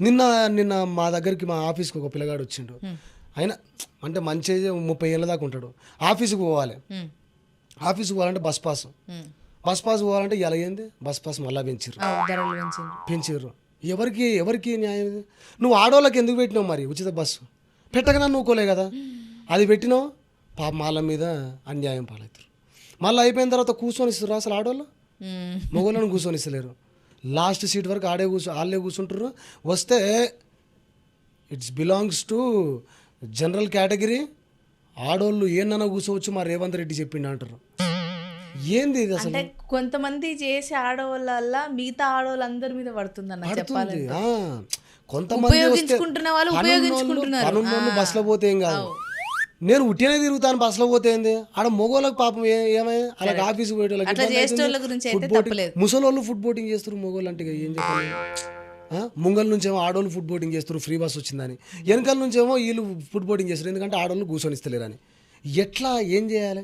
నిన్న నిన్న మా దగ్గరికి మా ఆఫీస్కి ఒక పిల్లగాడు వచ్చిండు. ఆయన అంటే మంచి 30 ఏళ్ళ దాకా ఉంటాడు. ఆఫీస్కి పోవాలి. ఆఫీస్కి పోవాలంటే బస్ పాస్ పోవాలంటే ఇలా ఏంది బస్ పాస్ మళ్ళీ పెంచారు. ఎవరికి న్యాయం ఇది? నువ్వు ఆడవాళ్ళకి ఎందుకు పెట్టినావు మరి ఉచిత బస్సు? పెట్టకనా నువ్వుకోలే కదా, అది పెట్టినావు. పాప వాళ్ళ మీద అన్యాయం పాలవుతారు. మళ్ళీ అయిపోయిన తర్వాత కూర్చొని ఇస్తారు అసలు ఆడవాళ్ళు మగవాళ్ళని కూర్చొని ఇస్తలేరు. లాస్ట్ సీట్ వరకు వాళ్ళే కూర్చుంటారు. వస్తే it's belongs to general category. ఆడోళ్ళు ఏమన్నా కూర్చోవచ్చు మా రేవంత్ రెడ్డి చెప్పిండు అంటారు. ఏంది ఇది అసలు? కొంతమంది చేసే ఆడవాళ్ళ వల్ల మిగతా ఆడవాళ్ళందరి మీద పడుతుంది చెప్పాలి. కొంతమంది పనున్నోళ్ళు బస్సులో పోతే ఏం కాదు. నేను ఉట్టినే తిరుగుతాను బస్సులో పోతే ఏంది? ఆడ మొగోళ్ళకి పాపం ఏమై అలాగే ఆఫీస్కి పోయేటోళ్ళకి ముసలోళ్ళు ఫుడ్ బోటింగ్ చేస్తారు. మొగోళ్ళు అంటే ఏం చెప్పాలి? ముంగల్ నుంచేమో ఆడోళ్ళు ఫుడ్ బోటింగ్ చేస్తారు ఫ్రీ బస్ వచ్చిందని, వెనకాల నుంచేమో వీళ్ళు ఫుడ్ బోటింగ్ చేస్తారు ఎందుకంటే ఆడోళ్ళు కూర్చొని ఇస్తలేరని. ఎట్లా ఏం చేయాలి?